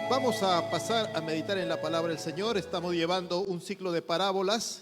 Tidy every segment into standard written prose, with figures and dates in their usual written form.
Vamos a pasar a meditar en la palabra del Señor. Estamos llevando un ciclo de parábolas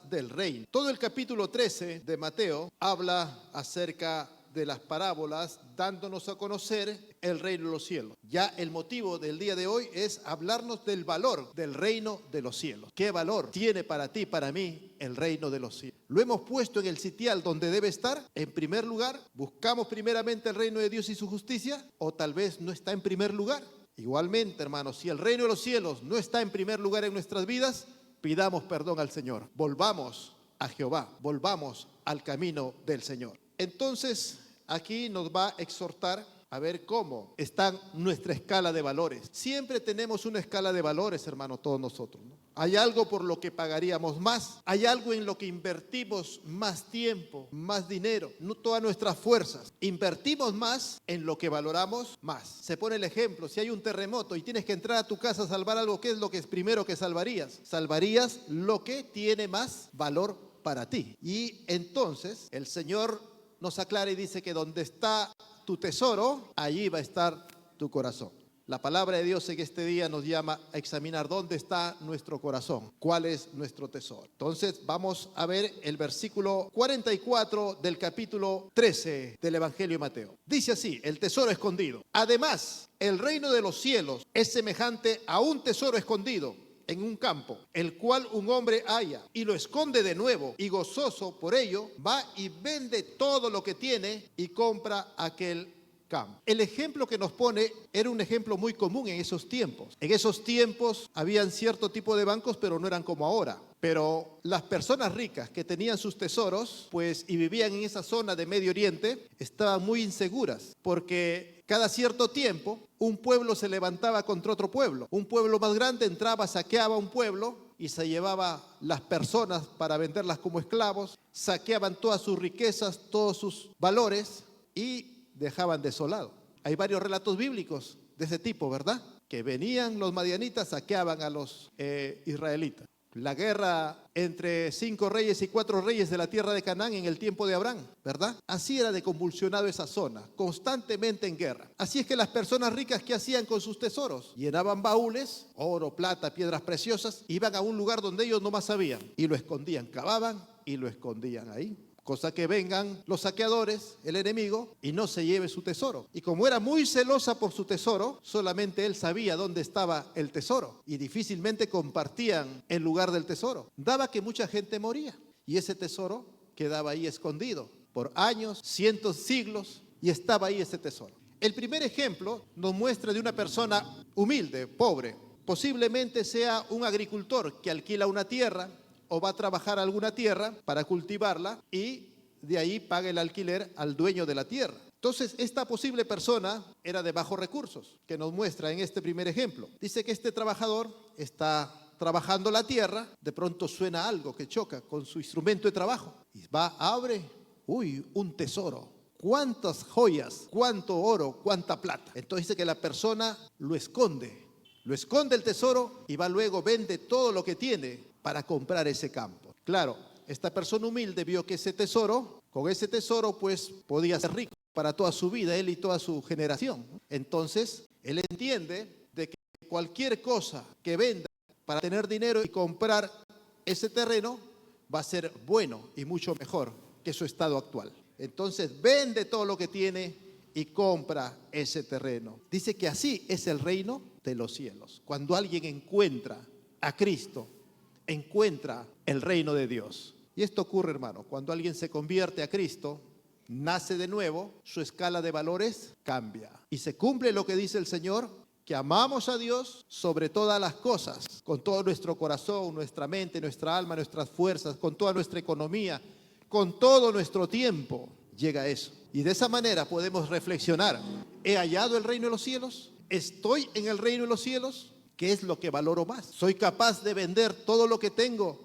del reino. Todo el capítulo 13 de Mateo habla acerca de las parábolas, dándonos a conocer el reino de los cielos. Ya el motivo del día de hoy es hablarnos del valor del reino de los cielos. ¿Qué valor tiene para ti, para mí, el reino de los cielos? ¿Lo hemos puesto en el sitial donde debe estar? En primer lugar, ¿buscamos primeramente el reino de Dios y su justicia? ¿O tal vez no está en primer lugar? Igualmente, hermanos, si el reino de los cielos no está en primer lugar en nuestras vidas, pidamos perdón al Señor. Volvamos a Jehová, volvamos al camino del Señor. Entonces, aquí nos va a exhortar a ver cómo está nuestra escala de valores. Siempre tenemos una escala de valores, hermano, todos nosotros, ¿no? Hay algo por lo que pagaríamos más, hay algo en lo que invertimos más tiempo, más dinero, no todas nuestras fuerzas. Invertimos más en lo que valoramos más. Se pone el ejemplo, si hay un terremoto y tienes que entrar a tu casa a salvar algo, ¿qué es lo que es primero que salvarías? Salvarías lo que tiene más valor para ti. Y entonces el Señor nos aclara y dice que donde está tu tesoro, allí va a estar tu corazón. La palabra de Dios en este día nos llama a examinar dónde está nuestro corazón, cuál es nuestro tesoro. Entonces vamos a ver el versículo 44 del capítulo 13 del Evangelio de Mateo. Dice así: el tesoro escondido. Además, el reino de los cielos es semejante a un tesoro escondido en un campo, el cual un hombre halla y lo esconde de nuevo, y gozoso por ello va y vende todo lo que tiene y compra aquel campo. El ejemplo que nos pone era un ejemplo muy común en esos tiempos. En esos tiempos habían cierto tipo de bancos, pero no eran como ahora. Pero las personas ricas que tenían sus tesoros, pues, y vivían en esa zona de Medio Oriente, estaban muy inseguras, porque cada cierto tiempo un pueblo se levantaba contra otro pueblo. Un pueblo más grande entraba, saqueaba un pueblo y se llevaba las personas para venderlas como esclavos, saqueaban todas sus riquezas, todos sus valores y dejaban desolado. Hay varios relatos bíblicos de ese tipo, ¿verdad? Que venían los madianitas, saqueaban a los israelitas. La guerra entre 5 reyes y 4 reyes de la tierra de Canaán en el tiempo de Abraham, ¿verdad? Así era de convulsionado esa zona, constantemente en guerra. Así es que las personas ricas, ¿qué hacían con sus tesoros? Llenaban baúles, oro, plata, piedras preciosas, iban a un lugar donde ellos no más sabían y lo escondían, cavaban y lo escondían ahí. Cosa que vengan los saqueadores, el enemigo, y no se lleve su tesoro. Y como era muy celosa por su tesoro, solamente él sabía dónde estaba el tesoro y difícilmente compartían el lugar del tesoro. Daba que mucha gente moría y ese tesoro quedaba ahí escondido por años, cientos, siglos, y estaba ahí ese tesoro. El primer ejemplo nos muestra de una persona humilde, pobre. Posiblemente sea un agricultor que alquila una tierra o va a trabajar alguna tierra para cultivarla y de ahí paga el alquiler al dueño de la tierra. Entonces, esta posible persona era de bajos recursos, que nos muestra en este primer ejemplo. Dice que este trabajador está trabajando la tierra, de pronto suena algo que choca con su instrumento de trabajo y va, abre, uy, un tesoro. ¿Cuántas joyas, cuánto oro, cuánta plata? Entonces dice que la persona lo esconde el tesoro y va luego, vende todo lo que tiene para comprar ese campo. Claro, esta persona humilde vio que con ese tesoro pues podía ser rico para toda su vida, él y toda su generación. Entonces, él entiende de que cualquier cosa que venda para tener dinero y comprar ese terreno va a ser bueno y mucho mejor que su estado actual. Entonces, vende todo lo que tiene y compra ese terreno. Dice que así es el reino de los cielos. Cuando alguien encuentra a Cristo, encuentra el reino de Dios. Y esto ocurre, hermano, cuando alguien se convierte a Cristo, nace de nuevo, su escala de valores cambia. Y se cumple lo que dice el Señor, que amamos a Dios sobre todas las cosas, con todo nuestro corazón, nuestra mente, nuestra alma, nuestras fuerzas, con toda nuestra economía, con todo nuestro tiempo. Llega a eso. Y de esa manera podemos reflexionar. ¿He hallado el reino de los cielos? ¿Estoy en el reino de los cielos? ¿Qué es lo que valoro más? ¿Soy capaz de vender todo lo que tengo?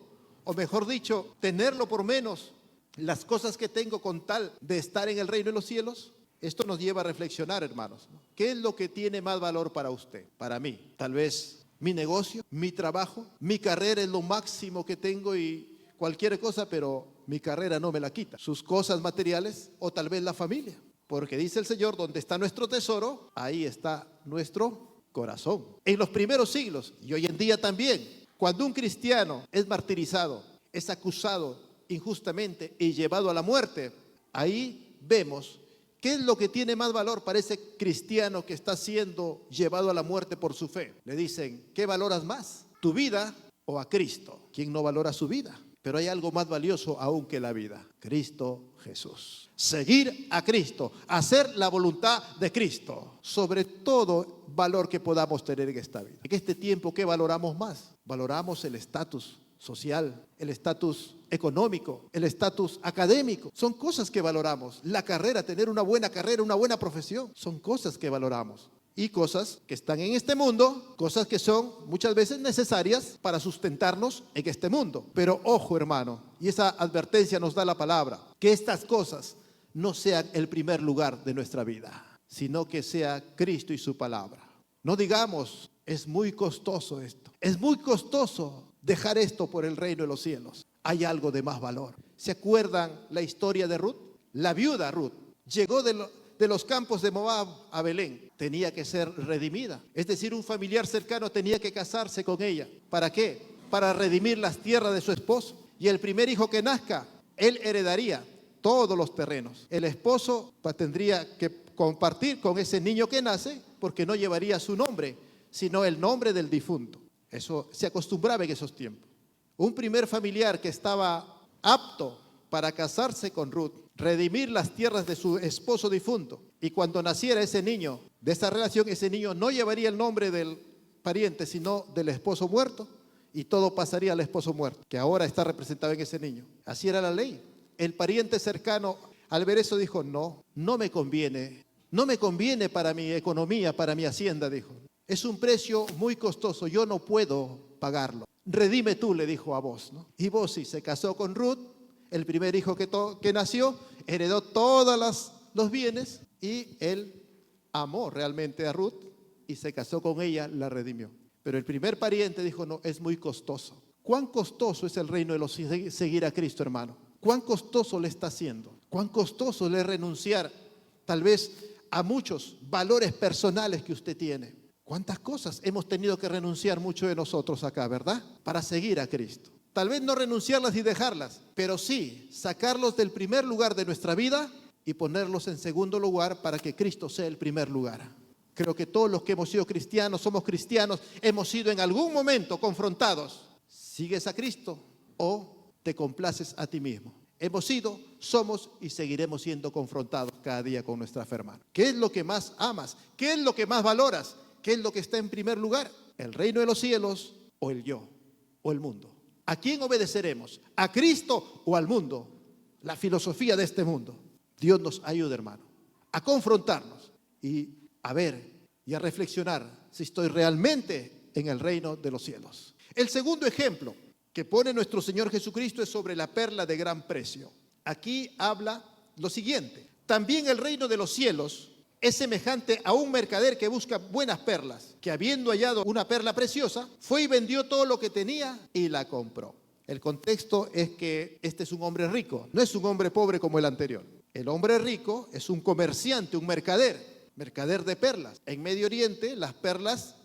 O mejor dicho, tenerlo por menos, las cosas que tengo con tal de estar en el reino de los cielos. Esto nos lleva a reflexionar, hermanos. ¿Qué es lo que tiene más valor para usted? Para mí, tal vez mi negocio, mi trabajo, mi carrera es lo máximo que tengo y cualquier cosa, pero mi carrera no me la quita. Sus cosas materiales o tal vez la familia. Porque dice el Señor, donde está nuestro tesoro, ahí está nuestro corazón. En los primeros siglos y hoy en día también, cuando un cristiano es martirizado, es acusado injustamente y llevado a la muerte, ahí vemos qué es lo que tiene más valor para ese cristiano que está siendo llevado a la muerte por su fe. Le dicen, ¿qué valoras más? ¿Tu vida o a Cristo? ¿Quién no valora su vida? Pero hay algo más valioso aún que la vida: Cristo Jesús. Seguir a Cristo, hacer la voluntad de Cristo, sobre todo valor que podamos tener en esta vida. En este tiempo, ¿qué valoramos más? Valoramos el estatus social, el estatus económico, el estatus académico. Son cosas que valoramos. La carrera, tener una buena carrera, una buena profesión, son cosas que valoramos. Y cosas que están en este mundo, cosas que son muchas veces necesarias para sustentarnos en este mundo. Pero ojo, hermano, y esa advertencia nos da la palabra, que estas cosas no sean el primer lugar de nuestra vida, sino que sea Cristo y su palabra. No digamos, es muy costoso esto, es muy costoso dejar esto por el reino de los cielos. Hay algo de más valor. ¿Se acuerdan la historia de Ruth? La viuda Ruth llegó de los campos de Moab a Belén. Tenía que ser redimida. Es decir, un familiar cercano tenía que casarse con ella. ¿Para qué? Para redimir las tierras de su esposo. Y el primer hijo que nazca, él heredaría todos los terrenos. El esposo tendría que compartir con ese niño que nace, porque no llevaría su nombre, sino el nombre del difunto. Eso se acostumbraba en esos tiempos. Un primer familiar que estaba apto para casarse con Ruth, redimir las tierras de su esposo difunto, y cuando naciera ese niño de esa relación, ese niño no llevaría el nombre del pariente, sino del esposo muerto, y todo pasaría al esposo muerto, que ahora está representado en ese niño. Así era la ley. El pariente cercano, al ver eso, dijo, no me conviene para mi economía, para mi hacienda, dijo. Es un precio muy costoso, yo no puedo pagarlo. Redime tú, le dijo a Booz, ¿no? Y Booz sí se casó con Ruth, el primer hijo que nació, heredó todos los bienes, y él amó realmente a Ruth y se casó con ella, la redimió. Pero el primer pariente dijo, no, es muy costoso. ¿Cuán costoso es el reino de los seguir a Cristo, hermano? ¿Cuán costoso le está haciendo? ¿Cuán costoso le es renunciar tal vez a muchos valores personales que usted tiene? ¿Cuántas cosas hemos tenido que renunciar muchos de nosotros acá, verdad? Para seguir a Cristo. Tal vez no renunciarlas y dejarlas, pero sí sacarlos del primer lugar de nuestra vida y ponerlos en segundo lugar para que Cristo sea el primer lugar. Creo que todos los que hemos sido cristianos, somos cristianos, hemos sido en algún momento confrontados. ¿Sigues a Cristo o te complaces a ti mismo? Hemos sido, somos y seguiremos siendo confrontados cada día con nuestra fe, hermano. ¿Qué es lo que más amas? ¿Qué es lo que más valoras? ¿Qué es lo que está en primer lugar? ¿El reino de los cielos o el yo o el mundo? ¿A quién obedeceremos? ¿A Cristo o al mundo? La filosofía de este mundo. Dios nos ayude, hermano, a confrontarnos y a ver y a reflexionar si estoy realmente en el reino de los cielos. El segundo ejemplo que pone nuestro Señor Jesucristo es sobre la perla de gran precio. Aquí habla lo siguiente: también el reino de los cielos es semejante a un mercader que busca buenas perlas, que habiendo hallado una perla preciosa, fue y vendió todo lo que tenía y la compró. El contexto es que este es un hombre rico, no es un hombre pobre como el anterior. El hombre rico es un comerciante, un mercader de perlas. En Medio Oriente las perlas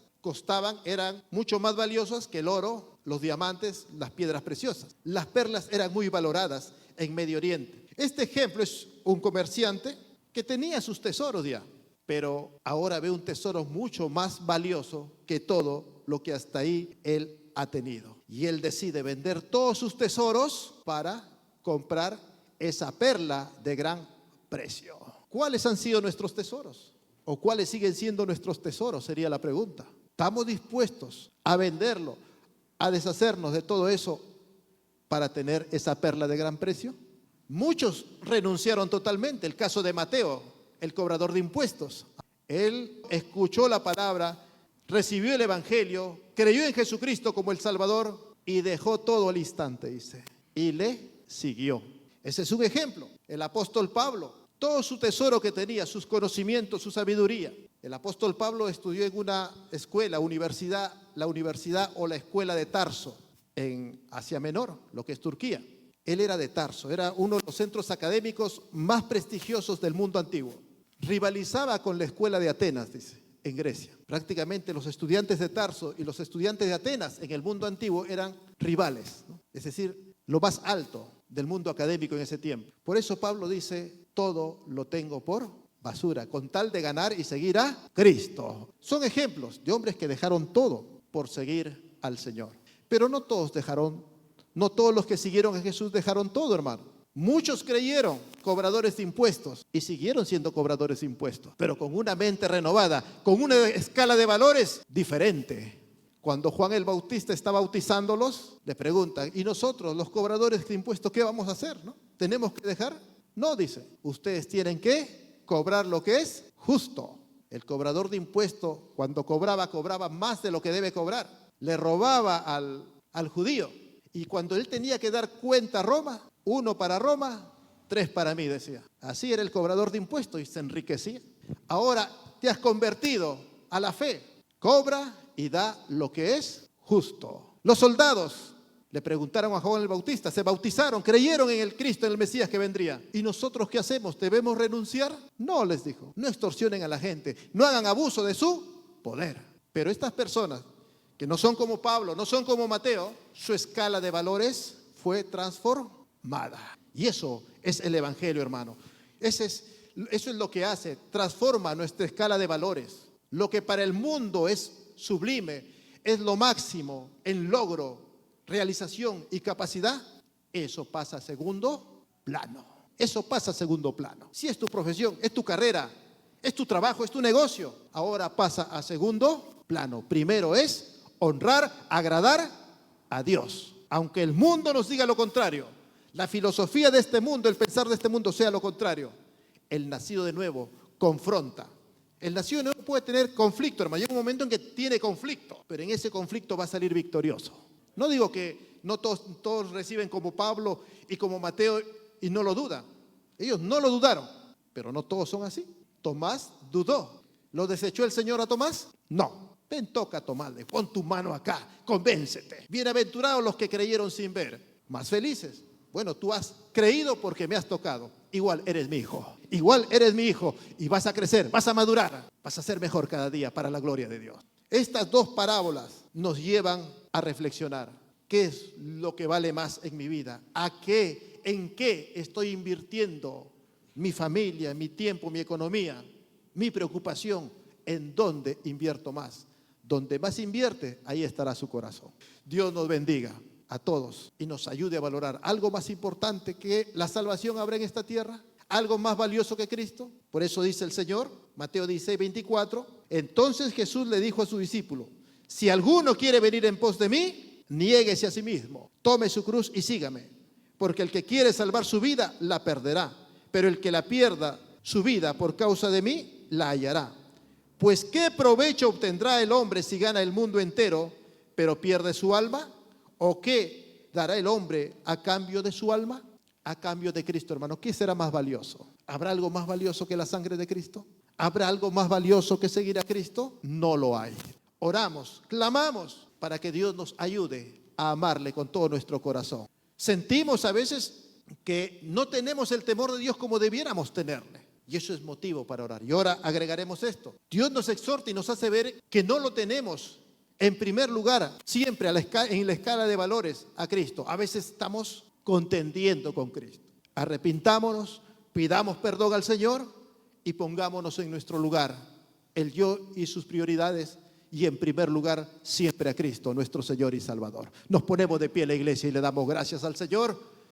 eran mucho más valiosas que el oro, los diamantes, las piedras preciosas. Las perlas eran muy valoradas en Medio Oriente. Este ejemplo es un comerciante que tenía sus tesoros ya, pero ahora ve un tesoro mucho más valioso que todo lo que hasta ahí él ha tenido. Y él decide vender todos sus tesoros para comprar esa perla de gran precio. ¿Cuáles han sido nuestros tesoros? ¿O cuáles siguen siendo nuestros tesoros? Sería la pregunta. ¿Estamos dispuestos a venderlo, a deshacernos de todo eso para tener esa perla de gran precio? Muchos renunciaron totalmente. El caso de Mateo, el cobrador de impuestos. Él escuchó la palabra, recibió el evangelio, creyó en Jesucristo como el Salvador y dejó todo al instante, dice, y le siguió. Ese es un ejemplo. El apóstol Pablo, todo su tesoro que tenía, sus conocimientos, su sabiduría. El apóstol Pablo estudió en una escuela, la universidad o la escuela de Tarso, en Asia Menor, lo que es Turquía. Él era de Tarso, era uno de los centros académicos más prestigiosos del mundo antiguo. Rivalizaba con la escuela de Atenas, dice. en Grecia. Prácticamente los estudiantes de Tarso y los estudiantes de Atenas en el mundo antiguo eran rivales, ¿no? Es decir, lo más alto del mundo académico en ese tiempo. Por eso Pablo dice, todo lo tengo por basura, con tal de ganar y seguir a Cristo. Son ejemplos de hombres que dejaron todo por seguir al Señor. Pero no todos los que siguieron a Jesús dejaron todo, hermano. Muchos creyeron, cobradores de impuestos, y siguieron siendo cobradores de impuestos, pero con una mente renovada, con una escala de valores diferente. Cuando Juan el Bautista está bautizándolos, le preguntan, ¿y nosotros, los cobradores de impuestos, qué vamos a hacer, no? ¿Tenemos que dejar? No, dice, ustedes tienen que cobrar lo que es justo. El cobrador de impuestos, cuando cobraba más de lo que debe cobrar. Le robaba al judío. Y cuando él tenía que dar cuenta a Roma, 1 para Roma, 3 para mí, decía. Así era el cobrador de impuestos y se enriquecía. Ahora te has convertido a la fe. Cobra y da lo que es justo. Los soldados le preguntaron a Juan el Bautista, se bautizaron, creyeron en el Cristo, en el Mesías que vendría. ¿Y nosotros qué hacemos? ¿Debemos renunciar? No, les dijo. No extorsionen a la gente, no hagan abuso de su poder. Pero estas personas que no son como Pablo, no son como Mateo, su escala de valores fue transformada. Y eso es el Evangelio, hermano. Eso es lo que hace, transforma nuestra escala de valores. Lo que para el mundo es sublime, es lo máximo en logro, realización y capacidad, eso pasa a segundo plano. Eso pasa a segundo plano. Si es tu profesión, es tu carrera, es tu trabajo, es tu negocio, ahora pasa a segundo plano. Primero es honrar, agradar a Dios. Aunque el mundo nos diga lo contrario, la filosofía de este mundo, el pensar de este mundo sea lo contrario, el nacido de nuevo confronta. El nacido de nuevo puede tener conflicto, hermano. Llega un momento en que tiene conflicto, pero en ese conflicto va a salir victorioso. No digo que no todos reciben como Pablo y como Mateo y no lo dudan. Ellos no lo dudaron, pero no todos son así. Tomás dudó. ¿Lo desechó el Señor a Tomás? No. Ven, toca, tomarle, pon tu mano acá, convéncete. Bienaventurados los que creyeron sin ver, más felices. Bueno, tú has creído porque me has tocado. Igual eres mi hijo, igual eres mi hijo y vas a crecer, vas a madurar, vas a ser mejor cada día para la gloria de Dios. Estas dos parábolas nos llevan a reflexionar. ¿Qué es lo que vale más en mi vida? ¿En qué estoy invirtiendo mi familia, mi tiempo, mi economía, mi preocupación? ¿En dónde invierto más? Donde más invierte, ahí estará su corazón. Dios nos bendiga a todos y nos ayude a valorar algo más importante que la salvación habrá en esta tierra, algo más valioso que Cristo. Por eso dice el Señor, Mateo 16:24, entonces Jesús le dijo a su discípulo, si alguno quiere venir en pos de mí, niéguese a sí mismo, tome su cruz y sígame, porque el que quiere salvar su vida, la perderá, pero el que la pierda su vida por causa de mí, la hallará. Pues ¿qué provecho obtendrá el hombre si gana el mundo entero, pero pierde su alma? ¿O qué dará el hombre a cambio de su alma? A cambio de Cristo, hermano. ¿Qué será más valioso? ¿Habrá algo más valioso que la sangre de Cristo? ¿Habrá algo más valioso que seguir a Cristo? No lo hay. Oramos, clamamos para que Dios nos ayude a amarle con todo nuestro corazón. Sentimos a veces que no tenemos el temor de Dios como debiéramos tenerle. Y eso es motivo para orar. Y ahora agregaremos esto. Dios nos exhorta y nos hace ver que no lo tenemos en primer lugar, siempre en la escala de valores a Cristo. A veces estamos contendiendo con Cristo. Arrepintámonos, pidamos perdón al Señor y pongámonos en nuestro lugar, el yo y sus prioridades, y en primer lugar siempre a Cristo, nuestro Señor y Salvador. Nos ponemos de pie la iglesia y le damos gracias al Señor.